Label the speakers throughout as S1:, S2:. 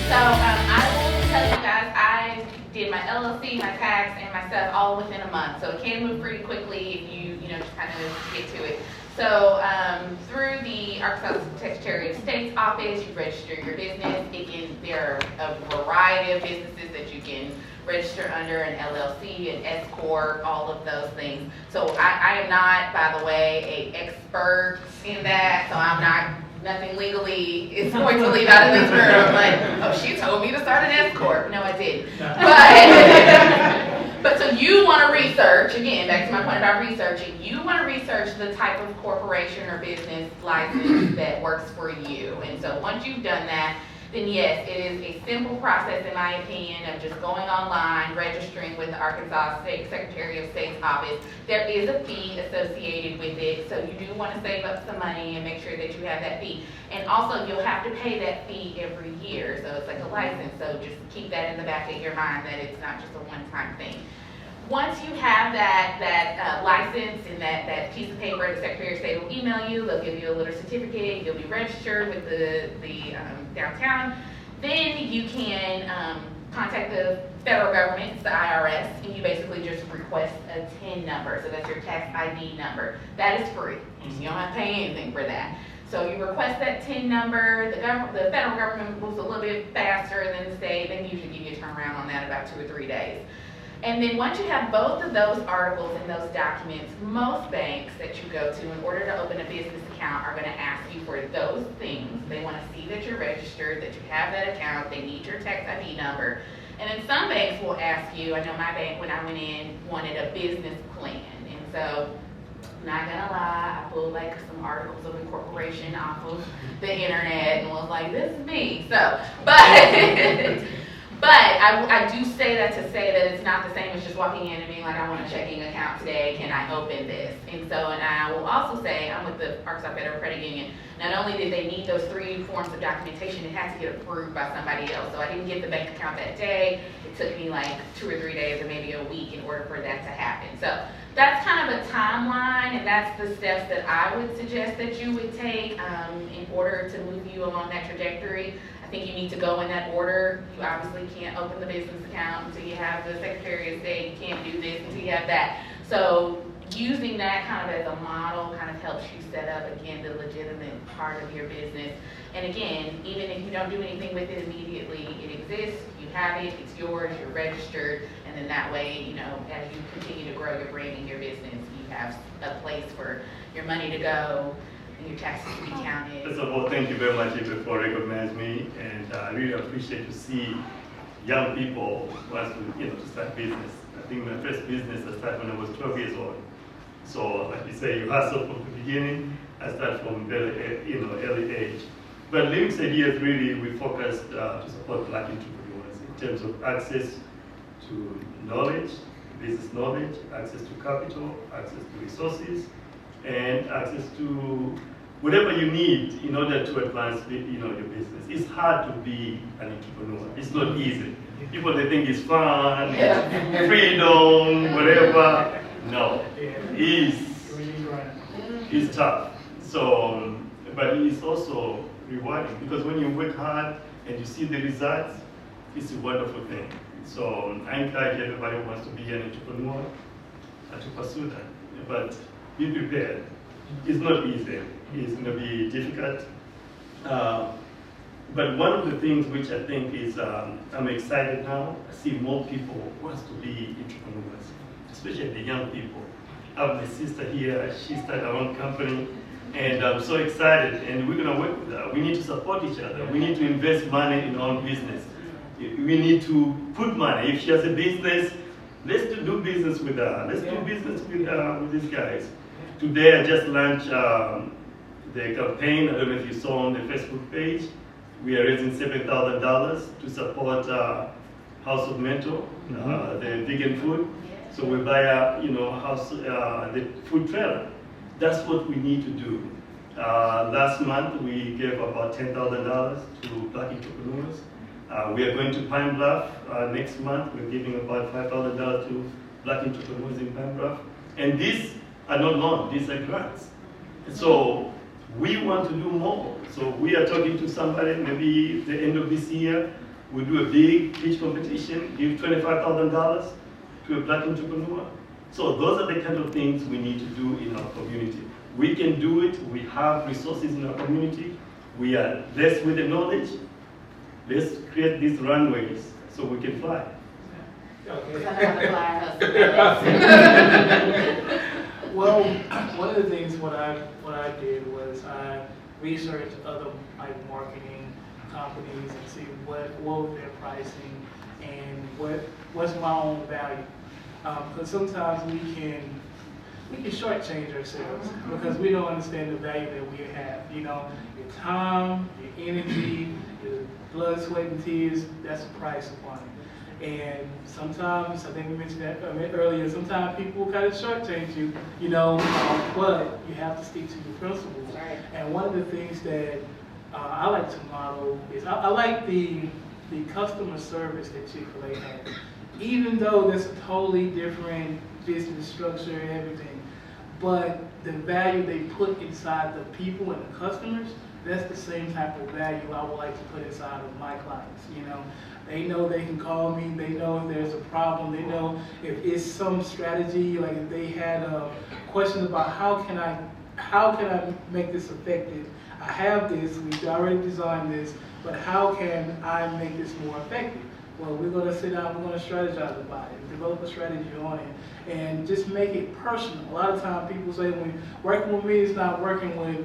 S1: So I will tell you guys, I did my LLC, my tax, and my stuff all within a month. So it can move pretty quickly if you just kind of get to it. So through the Arkansas Secretary of State's office, you register your business. There are a variety of businesses that you can register under, an LLC, an S corp, all of those things. So I am not, by the way, an expert in that. So I'm not. Nothing legally is going to leave out of this room. Like, oh, she told me to start an S corp. No, I didn't. But so you want to research, again, back to my point about researching, you want to research the type of corporation or business license that works for you. And so once you've done that, then yes, it is a simple process, in my opinion, of just going online, registering with the Arkansas State Secretary of State's office. There is a fee associated with it, so you do want to save up some money and make sure that you have that fee. And also, you'll have to pay that fee every year, so it's like a license, so just keep that in the back of your mind that it's not just a one-time thing. Once you have that license and that piece of paper, the Secretary of State will email you. They'll give you a little certificate. You'll be registered with the downtown. Then you can contact the federal government, it's the IRS, and you basically just request a TIN number. So that's your tax ID number. That is free. You don't have to pay anything for that. So you request that TIN number. The federal government moves a little bit faster than the state. They usually give you a turnaround on that about 2 or 3 days. And then once you have both of those articles and those documents, most banks that you go to in order to open a business account are going to ask you for those things. They want to see that you're registered, that you have that account. They need your tax ID number. And then some banks will ask you, I know my bank when I went in wanted a business plan. And so, not gonna lie, I pulled like some articles of incorporation off of the internet and was like, this is me. So, but I do say that to say that it's not the same as just walking in and being like, I want a checking account today, can I open this? And I will also say, I'm with the Arkansas Federal Credit Union. Not only did they need those 3 forms of documentation, it had to get approved by somebody else. So I didn't get the bank account that day. It took me like 2 or 3 days or maybe a week in order for that to happen. So that's kind of a timeline, and that's the steps that I would suggest that you would take in order to move you along that trajectory. I think you need to go in that order. You obviously can't open the business account until you have the Secretary of State. You can't do this until you have that. So using that kind of as a model kind of helps you set up, again, the legitimate part of your business. And again, even if you don't do anything with it immediately, it exists, you have it, it's yours, you're registered, and then that way, as you continue to grow your brand and your business, you have a place for your money to go, and your taxes to be counted.
S2: First of all, thank you very much for recognizing me, and I really appreciate to see young people who want to start business. I think my first business I started when I was 12 years old. So, like you say, you hustle from the beginning. I started from early age. But Living Said Years, really, we focused to support Black entrepreneurs in terms of access to knowledge, business knowledge, access to capital, access to resources, and access to whatever you need in order to advance your business. It's hard to be an entrepreneur. It's not easy. People, they think it's fun, it's freedom, whatever. No, it's tough. So, but it's also rewarding because when you work hard and you see the results, it's a wonderful thing. So I encourage everybody who wants to be an entrepreneur to pursue that. But be prepared. It's not easy. It's going to be difficult. But one of the things which I think is, I'm excited now, I see more people who want to be entrepreneurs, especially the young people. I have my sister here, she started her own company, and I'm so excited, and we're going to work with her. We need to support each other. We need to invest money in our own business. We need to put money. If she has a business, let's do business with her. Let's do business with these guys. Today I just launched the campaign. I don't know if you saw on the Facebook page. We are raising $7,000 to support House of Mental, the vegan food. So we buy the food trailer. That's what we need to do. Last month we gave about $10,000 to Black entrepreneurs. We are going to Pine Bluff next month. We're giving about $5,000 to Black entrepreneurs in Pine Bluff. And these are not loans, these are grants. So we want to do more. So we are talking to somebody maybe the end of this year We do a big pitch competition, give $25,000 to a black entrepreneur. So those are the kind of things we need to do in our community. We can do it. We have resources in our community. We are blessed with the knowledge. Let's create these runways so we can fly.
S3: Okay.
S4: Well, one of the things what I did was I researched other like marketing companies and see what was their pricing and what's my own value. Because sometimes we can shortchange ourselves because we don't understand the value that we have. You know, your time, your energy, your blood, sweat, and tears, that's a price upon it. And sometimes, I think we mentioned that earlier, sometimes people kind of shortchange you, you know, but you have to stick to your principles.
S1: Right.
S4: And one of the things that I like to model is I like the customer service that Chick-fil-A has. Even though that's a totally different business structure and everything, but the value they put inside the people and the customers, that's the same type of value I would like to put inside of my clients, you know. They know they can call me, they know if there's a problem, they know if it's some strategy, like if they had questions about how can I make this effective. I have this, we've already designed this, but how can I make this more effective? Well, we're going to sit down, we're going to strategize about it, develop a strategy on it, and just make it personal. A lot of times people say when working with me, it's not working with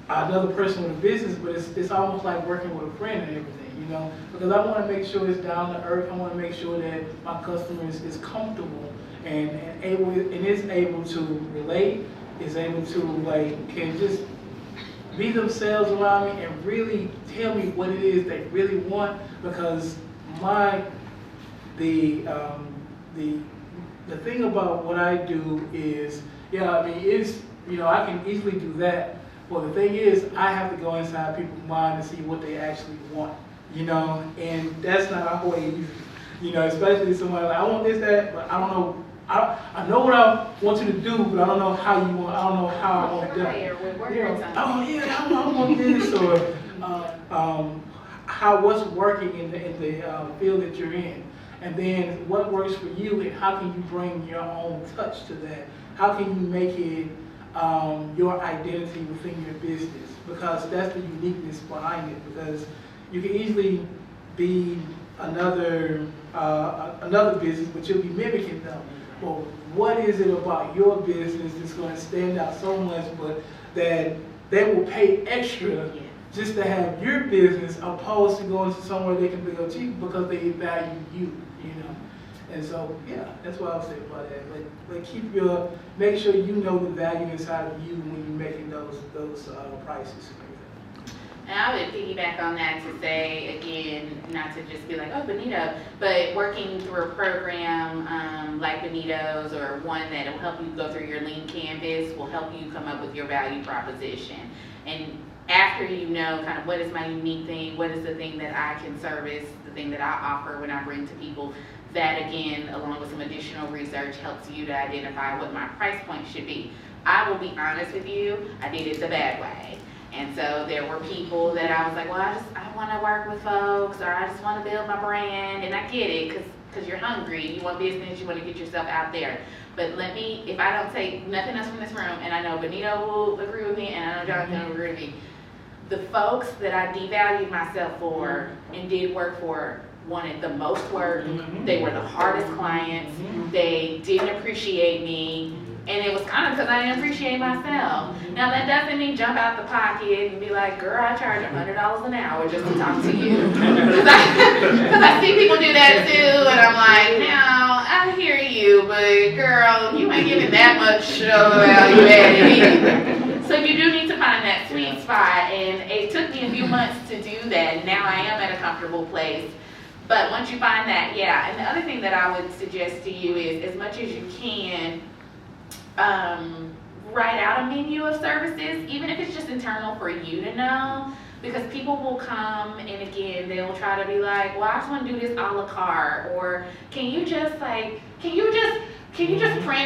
S4: another person with a business, but it's almost like working with a friend and everything, you know? Because I want to make sure it's down to earth. I want to make sure that my customer is comfortable and is able to relate, is able to can just be themselves around me and really tell me what it is they really want. Because the thing about what I do is, I can easily do that. Well, the thing is, I have to go inside people's mind and see what they actually want, you know, and that's not always easy, you know, especially somebody like, I want this, that, but I don't know. I know what I want you to do, but I don't know how you want. I don't know how I want to do it. I want this, or what's working in the field that you're in, and then what works for you, and how can you bring your own touch to that? How can you make it your identity within your business? Because that's the uniqueness behind it. Because you can easily be another business, but you'll be mimicking them. Well, what is it about your business that's going to stand out so much, but that they will pay extra just to have your business, opposed to going to somewhere they can bill cheap because they value you, you know? And so, yeah, that's what I would say about that. But make sure you know the value inside of you when you're making those prices.
S1: And I would piggyback on that to say, again, not to just be like, oh, Bonito, but working through a program like Bonito's, or one that will help you go through your lean canvas, will help you come up with your value proposition. And after you know kind of what is my unique thing, what is the thing that I can service, the thing that I offer when I bring to people, that again, along with some additional research, helps you to identify what my price point should be. I will be honest with you, I did it the bad way. And so there were people that I was like, well, I want to work with folks, or I just want to build my brand. And I get it, because you're hungry, you want business, you want to get yourself out there. But if I don't take nothing else from this room, and I know Bonito will agree with me, and I know Jonathan will agree with me, the folks that I devalued myself for and did work for wanted the most work. They were the hardest clients. They didn't appreciate me. And it was kind of because I didn't appreciate myself. Now, that doesn't mean jump out the pocket and be like, girl, I charge $100 an hour just to talk to you. Because I see people do that too, and I'm like, no, I hear you, but girl, you ain't giving that much value added either. So you do need to find that sweet spot, and it took me a few months to do that. Now I am at a comfortable place. But once you find that, yeah. And the other thing that I would suggest to you is, as much as you can, write out a menu of services, even if it's just internal for you to know, because people will come and again, they'll try to be like, well, I just want to do this a la carte, or can you just print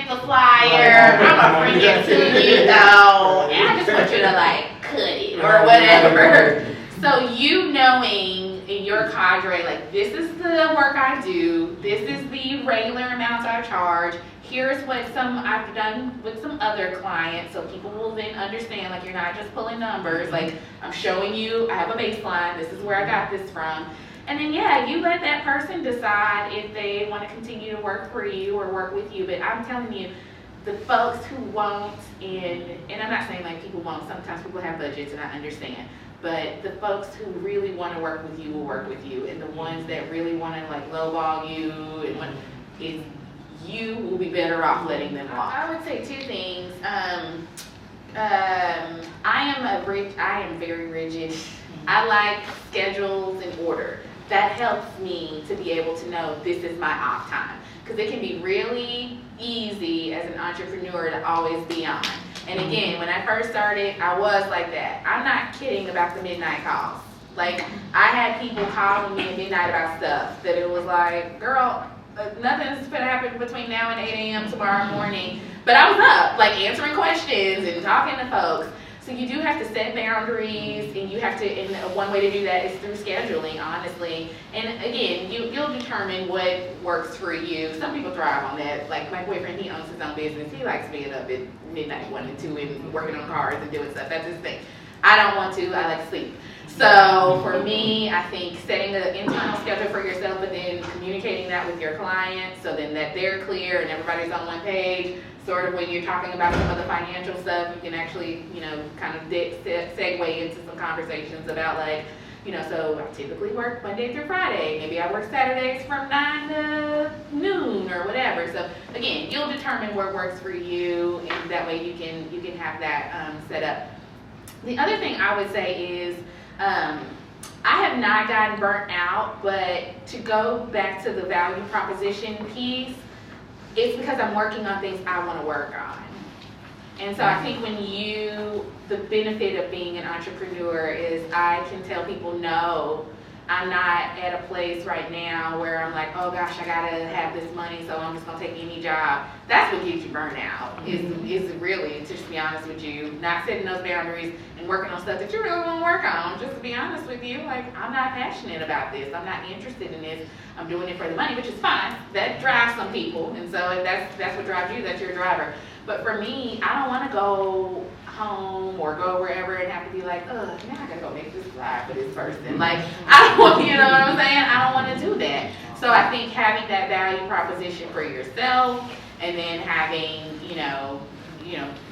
S1: the flyer? I'm gonna bring it to you though, and I just want you to cut it or whatever. So you knowing and your cadre, like, this is the work I do, this is the regular amounts I charge, here's what I've done with some other clients, so people will then understand, like, you're not just pulling numbers, like, I'm showing you, I have a baseline, this is where I got this from. And then, yeah, you let that person decide if they want to continue to work for you or work with you. But I'm telling you, the folks who won't, and I'm not saying like people won't, sometimes people have budgets and I understand, but the folks who really want to work with you will work with you. And the ones that really want to like lowball you, you will be better off letting them walk. I would say two things. I am very rigid. I like schedules and order. That helps me to be able to know this is my off time. Because it can be really easy as an entrepreneur to always be on. And again, when I first started, I was like that. I'm not kidding about the midnight calls. Like, I had people calling me at midnight about stuff that it was like, girl, nothing's gonna happen between now and 8 a.m. tomorrow morning. But I was up, like answering questions and talking to folks. So you do have to set boundaries, and you have to, and one way to do that is through scheduling, honestly. And again, you'll determine what works for you. Some people thrive on that. Like my boyfriend, he owns his own business. He likes being up at midnight, 1 and 2, and working on cars and doing stuff. That's his thing. I don't want to. I like sleep. So for me, I think setting an internal schedule for yourself, but then communicating that with your clients so then that they're clear and everybody's on one page. Sort of when you're talking about some of the financial stuff, you can actually, kind of segue into some conversations about like, so I typically work Monday through Friday. Maybe I work Saturdays from 9 to noon or whatever. So again, you'll determine what works for you, and that way you can have that set up. The other thing I would say is, I have not gotten burnt out, but to go back to the value proposition piece, it's because I'm working on things I want to work on. And so I think the benefit of being an entrepreneur is I can tell people, no, I'm not at a place right now where I'm like, oh gosh, I gotta have this money, so I'm just gonna take any job. That's what gives you burnout, is really, to just be honest with you, not setting those boundaries and working on stuff that you really want to work on. Just to be honest with you, like, I'm not passionate about this, I'm not interested in this, I'm doing it for the money, which is fine. That drives some people, and so if that's what drives you, that's your driver. But for me, I don't want to go home or go wherever and have to be like, now I gotta go make this slide for this person. Like, I don't want, you know what I'm saying? I don't want to do that. So I think having that value proposition for yourself, and then having,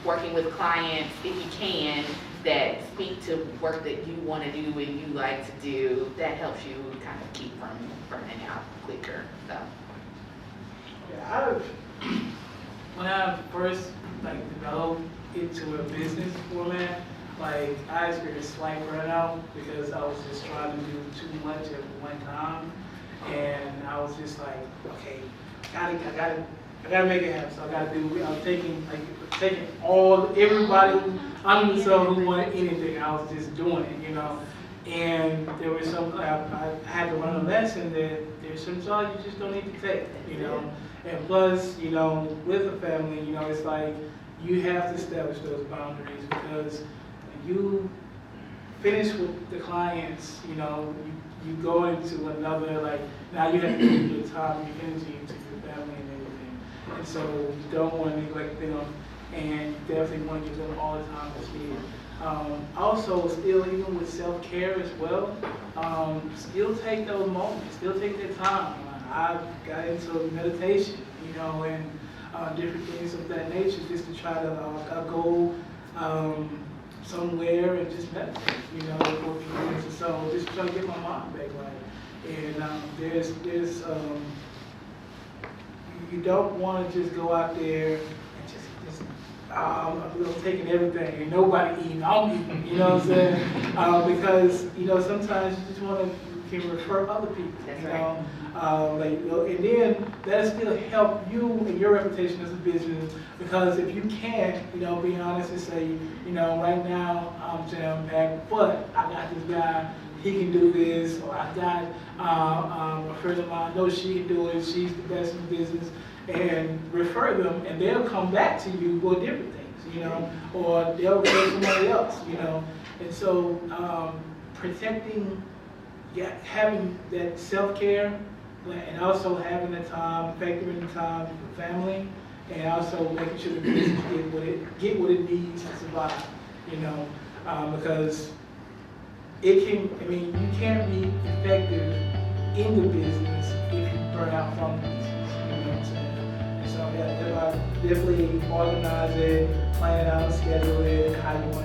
S1: working with clients, if you can, that speak to work that you want to do and you like to do, that helps you kind of keep from burning out quicker. So.
S4: Yeah, when I first developed into a business format, I experienced slight burnout because I was just trying to do too much at one time, and I was just like, okay, I gotta make it happen. So I gotta do. I was taking everybody under the sun who wanted anything. I was just doing it, And there was I had to learn a lesson that there's some jobs you just don't need to take, And plus, with a family, it's like you have to establish those boundaries, because you finish with the clients, you go into another, now you have to give your time, your energy to your family and everything. And so you don't want to neglect them, and you definitely want to give them all the time that's needed. Also, still, even with self-care as well, still take those moments, still take that time. I've got into meditation, and different things of that nature, just to try to go somewhere and just meditate, for a few minutes or so, just try to get my mind back right. And you don't want to just go out there and I'm taking everything and nobody eating, I'm eating, you know what I'm saying? Because, sometimes you just you can refer other people,
S1: right.
S4: And then that'll still help you and your reputation as a business, because if you can't, be honest and say, right now I'm jam-packed, but I got this guy, he can do this, or I got a friend of mine, I know she can do it, she's the best in the business, and refer them, and they'll come back to you for different things, or they'll go to somebody else, And so protecting having that self-care and also having the time, factoring the time for family, and also making sure the business get what it needs to survive, you know, because it can, I mean, you can't be effective in the business if you burn out from the business, you know what I'm saying? And so, yeah, definitely organize it, plan it out, schedule it, how you want